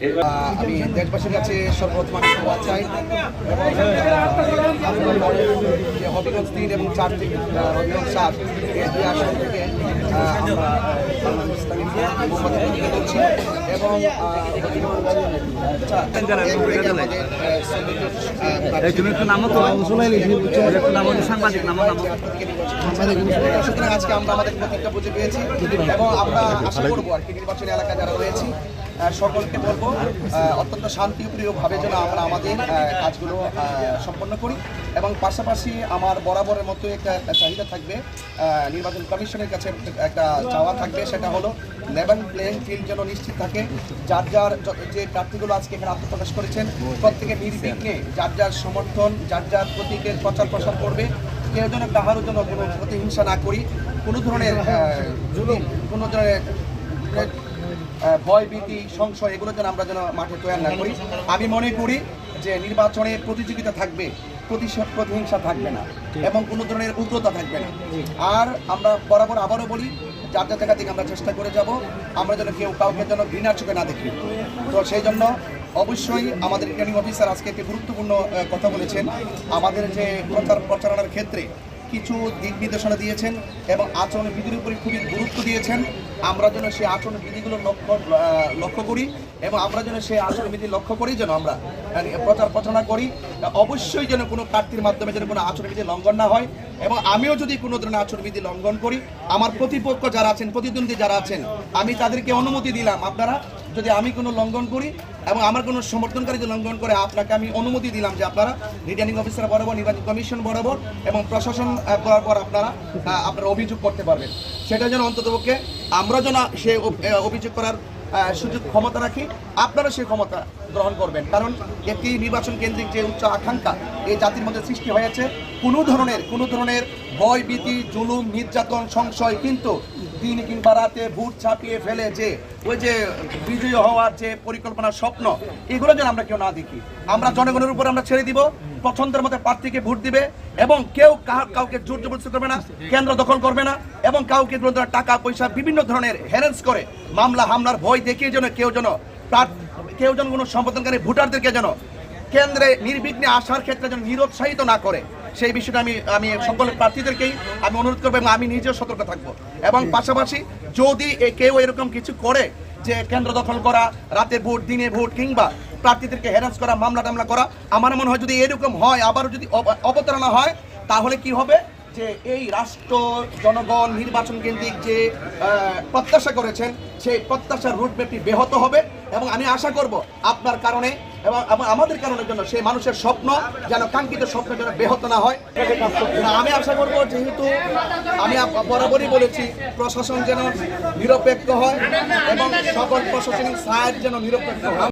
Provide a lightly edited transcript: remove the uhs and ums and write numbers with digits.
আমি দেশবাসীর কাছে সর্বপ্রথম আমি ক্ষমা চাই এবং যে হবিগঞ্জ 3 এবং 4 থেকে হবিগঞ্জ 7 এই দুই আসন থেকে আমরা বাংলাদেশ ইসলামী মোহাম্মদ প্রতিনিধি করছি এবং আজকে আমরা আমাদের প্রতিজ্ঞা বুঝে পেয়েছি এবং আমরা আশা করবো আর কি নির্বাচনী এলাকা যারা রয়েছি সকলকে বলবো অত্যন্ত শান্তিপ্রিয়ভাবে যেন আমরা আমাদের কাজগুলো সম্পন্ন করি এবং পাশাপাশি আমার বরাবরের মতো একটা চাহিদা থাকবে নির্বাচন কমিশনের কাছে একটা চাওয়া থাকবে, সেটা হলো লেভেল প্লেইং ফিল্ড যেন নিশ্চিত থাকে। যার যার যে প্রার্থীগুলো আজকে এখানে আত্মপ্রকাশ করেছেন প্রত্যেকে নির্বিঘ্নে যার যার সমর্থন যার যার প্রতীকের প্রচার প্রসার করবে। কেউ যেন কাহারও জন্য কোনো প্রতিহিংসা না করি, কোনো ধরনের জুলুম, কোনো ধরনের ভয় ভীতি সংশয় এগুলো যেন আমরা যেন মাঠে তৈরি না করি। আমি মনে করি যে নির্বাচনে প্রতিযোগিতা থাকবে, প্রতিহিংসা থাকবে না এবং কোনো ধরনের উগ্রতা থাকবে না। আর আমরা বরাবর আবারও বলি যার যার জায়গা থেকে আমরা চেষ্টা করে যাব আমরা যেন কেউ কাউকে যেন ঘৃণার চোখে না দেখি। তো সেই জন্য অবশ্যই আমাদের রিটার্নিং অফিসার আজকে একটি গুরুত্বপূর্ণ কথা বলেছেন। আমাদের যে প্রচারণার ক্ষেত্রে কিছু দিক নির্দেশনা দিয়েছেন এবং আচরণ বিধির উপরে খুবই গুরুত্ব দিয়েছেন। আমরা যেন সেই আচরণ বিধিগুলো লক্ষ্য করি এবং আমরা যেন সেই আচরণ বিধি লক্ষ্য করি যেন আমরা প্রচারণা করি। অবশ্যই যেন কোনো প্রার্থীর মাধ্যমে যেন কোনো আচরণ বিধি লঙ্ঘন না হয় এবং আমিও যদি কোনো ধরনের আচরণ বিধি লঙ্ঘন করি, আমার প্রতিপক্ষ যারা আছেন, প্রতিদ্বন্দ্বী যারা আছেন, আমি তাদেরকে অনুমতি দিলাম আপনারা যদি আমি কোনো লঙ্ঘন করি এবং আমার কোনো সমর্থনকারী যদি লঙ্ঘন করে আপনাকে আমি অনুমতি দিলাম যে আপনারা রিটার্নিং অফিসার বরাবর, নির্বাচন কমিশন বরাবর এবং প্রশাসন বরাবর আপনারা অভিযোগ করতে পারবেন। সেটা যেন অন্ততপক্ষে আমরা যেন সে অভিযোগ করার সুযোগ ক্ষমতা রাখি, আপনারা সেই ক্ষমতা গ্রহণ করবেন। কারণ একটি নির্বাচন কেন্দ্রিক যে উচ্চ আকাঙ্ক্ষা এই জাতির মধ্যে সৃষ্টি হয়েছে, কোনো ধরনের ভয় ভীতি, জুলুম, নির্যাতন, সংশয় কিন্তু দিন কিংবা রাতে ভোট ছাপিয়ে ফেলে যে ওই যে বিজয়ী হওয়ার যে পরিকল্পনা, স্বপ্ন, এগুলো যেন আমরা কেউ না দেখি। আমরা জনগণের উপর আমরা ছেড়ে দিব, পছন্দের মতো প্রার্থীকে ভোট দিবে এবং কেউ কাউকে জোর জবরদস্তি করবে না, কেন্দ্র দখল করবে না এবং কাউকে কোনো ধরনের টাকা পয়সা বিভিন্ন ধরনের হ্যারাস করে মামলা হামলার ভয় দেখিয়ে যেন কেউ যেন কোনো সম্বোধনকারী ভোটারদেরকে যেন কেন্দ্রে নির্বিঘ্নে আসার ক্ষেত্রে যেন নিরুৎসাহিত না করে, সেই বিষয়টা আমি সকল প্রার্থীদেরকেই আমি অনুরোধ করবো এবং আমি নিজেও সতর্ক থাকবো। এবং পাশাপাশি যদি কেউ এরকম কিছু করে যে কেন্দ্র দখল করা, রাতে ভোট, দিনে ভোট কিংবা প্রার্থীদেরকে হ্যারাস করা, মামলা টামলা করা, আমার মনে হয় যদি এরকম হয়, আবারও যদি অবতারণা হয়, তাহলে কি হবে যে এই রাষ্ট্র জনগণ নির্বাচন কেন্দ্রিক যে প্রত্যাশা করেছেন সেই প্রত্যাশার রুটম্যাপটি ব্যাহত হবে এবং আমি আশা করব আপনার কারণে এবং আমাদের কারণের জন্য সেই মানুষের স্বপ্ন যেন, কাঙ্ক্ষিত স্বপ্ন যেন ব্যাহত না হয়। আমি আশা করব, যেহেতু আমি বরাবরই বলেছি প্রশাসন যেন নিরপেক্ষ হয় এবং সকল প্রশাসনিক সাইড যেন নিরপেক্ষ হয়।